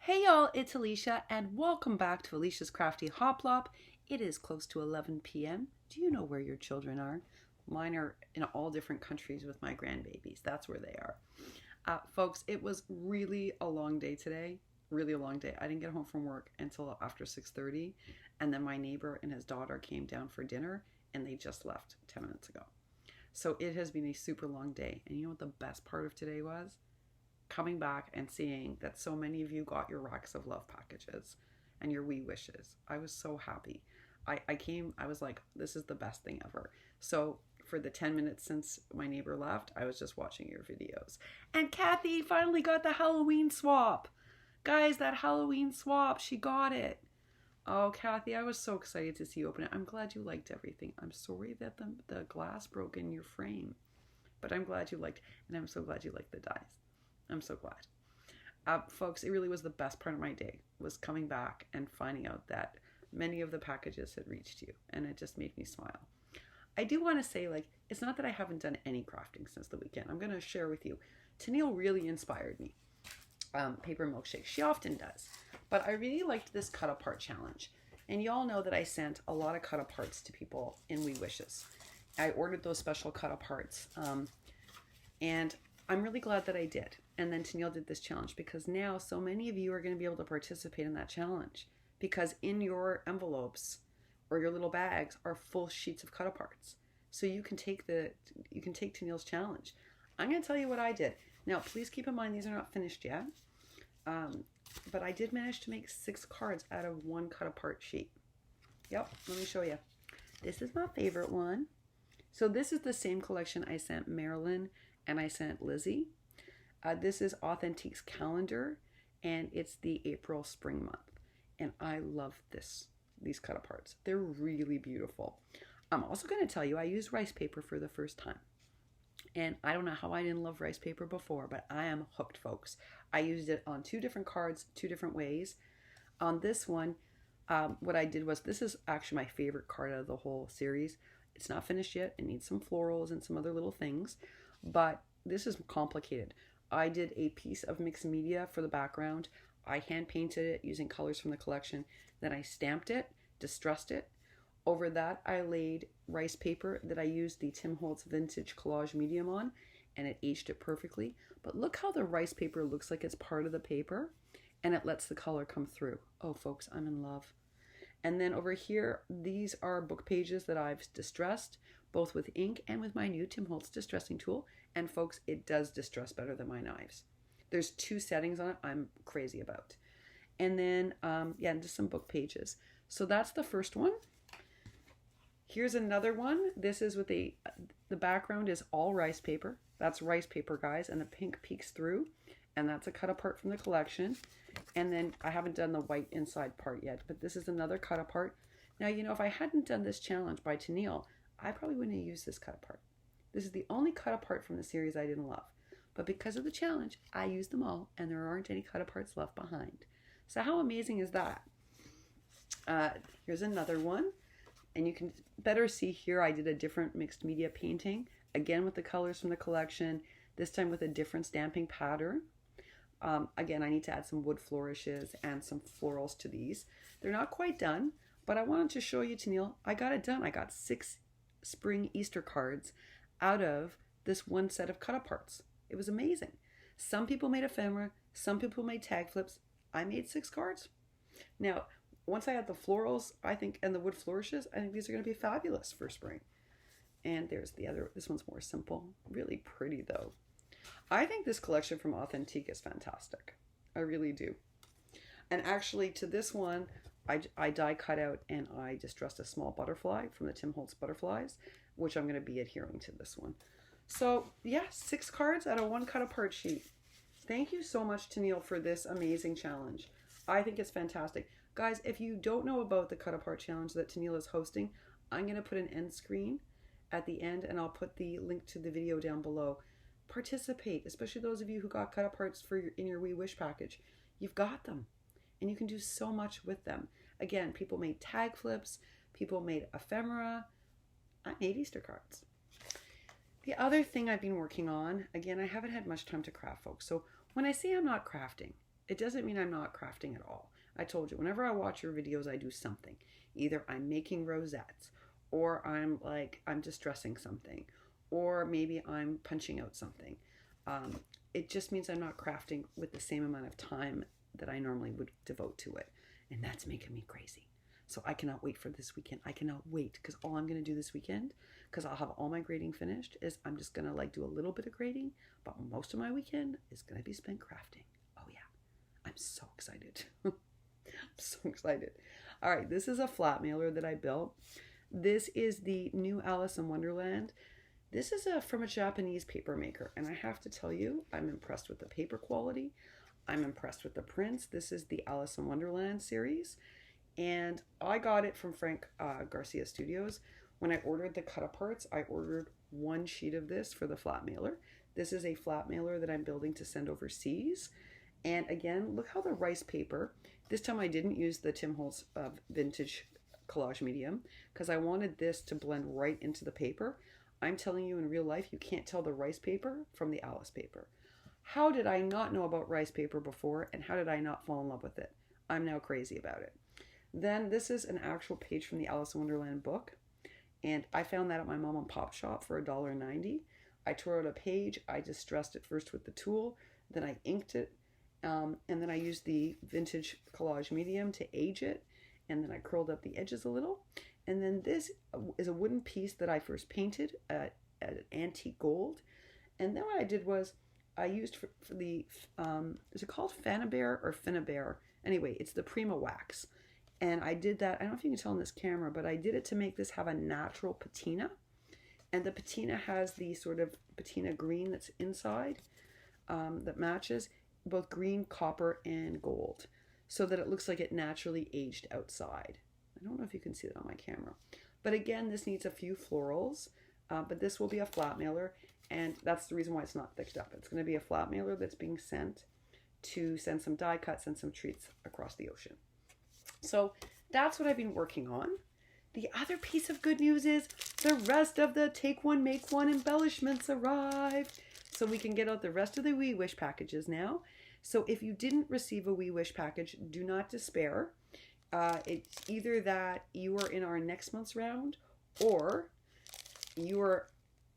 Hey y'all, it's Alicia and welcome back to Alicia's Crafty Hoplop. It is close to 11 p.m. Do you know where your children are? Mine are in all different countries with my grandbabies. That's where they are. Folks, it was really a long day today. Really a long day. I didn't get home from work until after 6:30, and then my neighbor and his daughter came down for dinner and they just left 10 minutes ago. So it has been a super long day. And you know what the best part of today was? Coming back and seeing that so many of you got your racks of love packages and your wee wishes. I was so happy. I was like, this is the best thing ever. So for the 10 minutes since my neighbor left, I was just watching your videos. And Kathy finally got the Halloween swap. Guys, that Halloween swap, she got it. Oh, Kathy, I was so excited to see you open it. I'm glad you liked everything. I'm sorry that the glass broke in your frame, but I'm glad you liked, and I'm so glad you liked the dies. I'm so glad. Folks, it really was the best part of my day, was coming back and finding out that many of the packages had reached you, and it just made me smile. I do want to say, it's not that I haven't done any crafting since the weekend. I'm going to share with you. Tenille really inspired me. Paper Milkshake. She often does. But I really liked this cut apart challenge. And y'all know that I sent a lot of cut aparts to people in Wee Wishes. I ordered those special cut aparts. And I'm really glad that I did. And then Tenille did this challenge because now so many of you are going to be able to participate in that challenge, because in your envelopes or your little bags are full sheets of cut aparts. So you can take Tenille's challenge. I'm going to tell you what I did. Now, please keep in mind these are not finished yet. But I did manage to make 6 cards out of one cut apart sheet. Yep, let me show you. This is my favorite one. So this is the same collection I sent Marilyn and I sent Lizzie. This is Authentique's calendar, and it's the April spring month. And I love these cut aparts. They're really beautiful. I'm also going to tell you I used rice paper for the first time. And I don't know how I didn't love rice paper before, but I am hooked, folks. I used it on 2 different cards, 2 different ways. On this one, what I did was, this is actually my favorite card out of the whole series. It's not finished yet. It needs some florals and some other little things, but this is complicated. I did a piece of mixed media for the background. I hand painted it using colors from the collection. Then I stamped it, distressed it. Over that, I laid rice paper that I used the Tim Holtz Vintage Collage Medium on, and it aged it perfectly. But look how the rice paper looks like it's part of the paper, and it lets the color come through. Oh, folks, I'm in love. And then over here, these are book pages that I've distressed, both with ink and with my new Tim Holtz distressing tool. And folks, it does distress better than my knives. There's 2 settings on it I'm crazy about. And then, just some book pages. So that's the first one. Here's another one. This is with the background is all rice paper. That's rice paper, guys, and the pink peeks through. And that's a cut apart from the collection. And then I haven't done the white inside part yet, but this is another cut apart. Now, if I hadn't done this challenge by Tenille, I probably wouldn't have used this cut apart. This is the only cut apart from the series I didn't love. But because of the challenge, I used them all, and there aren't any cut aparts left behind. So how amazing is that? Here's another one. And you can better see here I did a different mixed media painting, again with the colors from the collection, this time with a different stamping pattern. Again, I need to add some wood flourishes and some florals to these. They're not quite done, but I wanted to show you, Tenille, I got it done. I got 6 spring Easter cards out of this one set of cut aparts. It was amazing. Some people made ephemera, some people made tag flips. I made 6 cards. Now, once I add the florals, I think, and the wood flourishes, I think these are going to be fabulous for spring. And there's the other, this one's more simple. Really pretty, though. I think this collection from Authentique is fantastic. I really do. And actually, to this one, I die cut out and I distressed a small butterfly from the Tim Holtz butterflies, which I'm going to be adhering to this one. So, yeah, 6 cards out of 1 cut apart sheet. Thank you so much, Tenille, for this amazing challenge. I think it's fantastic. Guys, if you don't know about the cut apart challenge that Tenille is hosting, I'm going to put an end screen at the end, and I'll put the link to the video down below. Participate, especially those of you who got cut aparts in your Wee Wish package. You've got them, and you can do so much with them. Again, people made tag flips, people made ephemera. I made Easter cards. The other thing I've been working on, again, I haven't had much time to craft, folks. So when I say I'm not crafting, It doesn't mean I'm not crafting at all. I told you, whenever I watch your videos, I do something. Either I'm making rosettes, or I'm distressing something, or maybe I'm punching out something. It just means I'm not crafting with the same amount of time that I normally would devote to it. And that's making me crazy. So I cannot wait for this weekend. I cannot wait, because all I'm going to do this weekend, because I'll have all my grading finished, is I'm just going to like do a little bit of grading, but most of my weekend is going to be spent crafting. Oh yeah. I'm so excited. I'm so excited. All right, this is a flat mailer that I built. This is the new Alice in Wonderland. This is from a Japanese paper maker, and I have to tell you, I'm impressed with the paper quality. I'm impressed with the prints. This is the Alice in Wonderland series, and I got it from Frank Garcia Studios. When I ordered the cut aparts, I ordered one sheet of this for the flat mailer. This is a flat mailer that I'm building to send overseas. And again, look how the rice paper, this time I didn't use the Tim Holtz vintage collage medium, because I wanted this to blend right into the paper. I'm telling you, in real life, you can't tell the rice paper from the Alice paper. How did I not know about rice paper before, and how did I not fall in love with it? I'm now crazy about it. Then this is an actual page from the Alice in Wonderland book, and I found that at my mom and pop shop for $1.90. I tore out a page. I distressed it first with the tool, then I inked it, and then I used the vintage collage medium to age it, and then I curled up the edges a little. And then this is a wooden piece that I first painted at antique gold. And then what I did was I used for the, is it called Fanabear or Finabear? Anyway, it's the Prima wax. And I did that, I don't know if you can tell in this camera, but I did it to make this have a natural patina. And the patina has the sort of patina green that's inside that matches both green, copper, and gold, so that it looks like it naturally aged outside. I don't know if you can see that on my camera. But again, this needs a few florals, but this will be a flat mailer, and that's the reason why it's not thicked up. It's going to be a flat mailer that's being sent to send some die cuts and some treats across the ocean. So that's what I've been working on. The other piece of good news is the rest of the Take One, Make One embellishments arrived. So we can get out the rest of the We Wish packages now. So if you didn't receive a We Wish package, do not despair. It's either that you are in our next month's round, or you are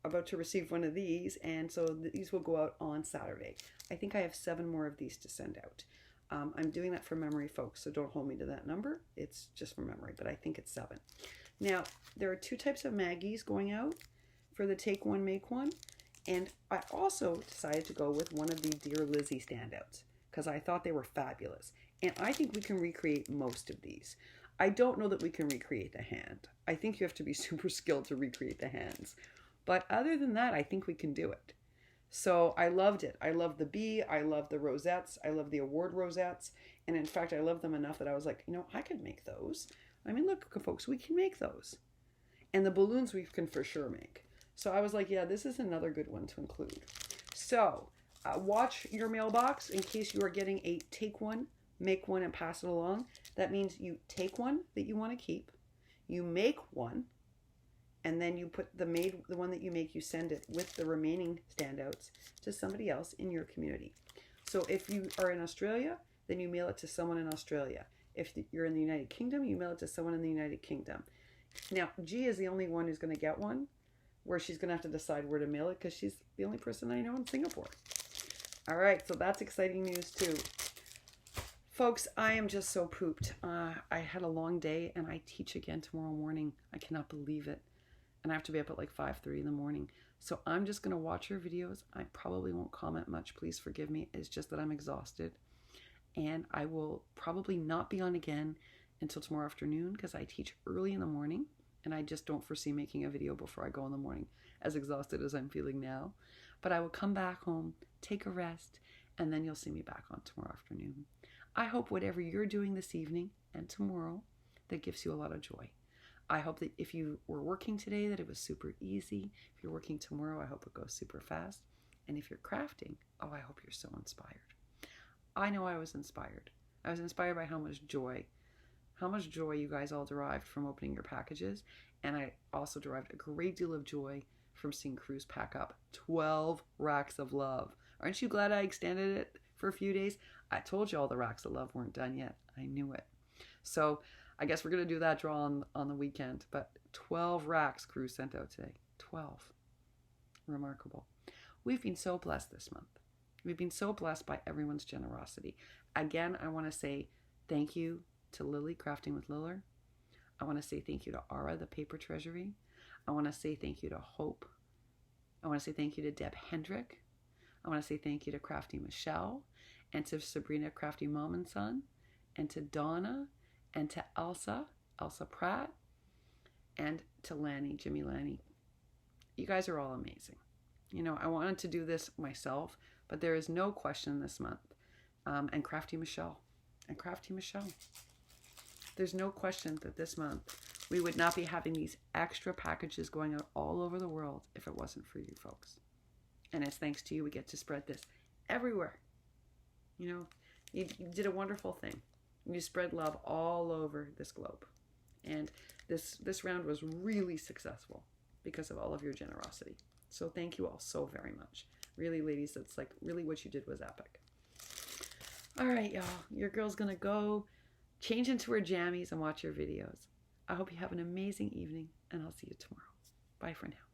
about to receive one of these, and so these will go out on Saturday. I think I have 7 more of these to send out. I'm doing that from memory, folks, so don't hold me to that number. It's just from memory, but I think it's 7. Now, there are 2 types of Maggies going out for the Take One, Make One, and I also decided to go with one of the Dear Lizzie standouts, because I thought they were fabulous. And I think we can recreate most of these. I don't know that we can recreate the hand. I think you have to be super skilled to recreate the hands. But other than that, I think we can do it. So I loved it. I love the bee. I love the rosettes. I love the award rosettes. And in fact, I love them enough that I was like, you know, I could make those. I mean, look, folks, we can make those. And the balloons we can for sure make. So I was like, yeah, this is another good one to include. So watch your mailbox in case you are getting a Take One, Make One, and pass it along. That means you take one that you want to keep, you make one, and then you put the one that you make, you send it with the remaining standouts to somebody else in your community. So if you are in Australia, then you mail it to someone in Australia. If you're in the United Kingdom, you mail it to someone in the United Kingdom. Now, G is the only one who's going to get one, where she's going to have to decide where to mail it, because she's the only person I know in Singapore. All right, so that's exciting news too. Folks, I am just so pooped. I had a long day, and I teach again tomorrow morning. I cannot believe it. And I have to be up at like 5:30 in the morning. So I'm just going to watch your videos. I probably won't comment much. Please forgive me. It's just that I'm exhausted. And I will probably not be on again until tomorrow afternoon, because I teach early in the morning. And I just don't foresee making a video before I go in the morning, as exhausted as I'm feeling now. But I will come back home, take a rest, and then you'll see me back on tomorrow afternoon. I hope whatever you're doing this evening and tomorrow, that gives you a lot of joy. I hope that if you were working today, that it was super easy. If you're working tomorrow, I hope it goes super fast. And if you're crafting, oh, I hope you're so inspired. I know I was inspired. I was inspired by how much joy you guys all derived from opening your packages. And I also derived a great deal of joy from seeing Cruz pack up 12 racks of love. Aren't you glad I extended it for a few days? I told you all the racks of love weren't done yet. I knew it. So I guess we're going to do that draw on the weekend. But 12 racks crew sent out today. 12. Remarkable. We've been so blessed this month. We've been so blessed by everyone's generosity. Again, I want to say thank you to Lily, Crafting with Liller. I want to say thank you to Ara, the Paper Treasury. I want to say thank you to Hope. I want to say thank you to Deb Hendrick. I want to say thank you to Crafty Michelle, and to Sabrina, Crafty Mom and Son, and to Donna, and to Elsa Pratt, and to Lanny, Jimmy Lanny. You guys are all amazing. You know, I wanted to do this myself, but there is no question this month. And Crafty Michelle. There's no question that this month we would not be having these extra packages going out all over the world if it wasn't for you folks. And it's thanks to you we get to spread this everywhere. You know, you did a wonderful thing. You spread love all over this globe. And this round was really successful because of all of your generosity. So thank you all so very much. Really, ladies, that's like really what you did was epic. All right, y'all. Your girl's going to go change into her jammies and watch your videos. I hope you have an amazing evening, and I'll see you tomorrow. Bye for now.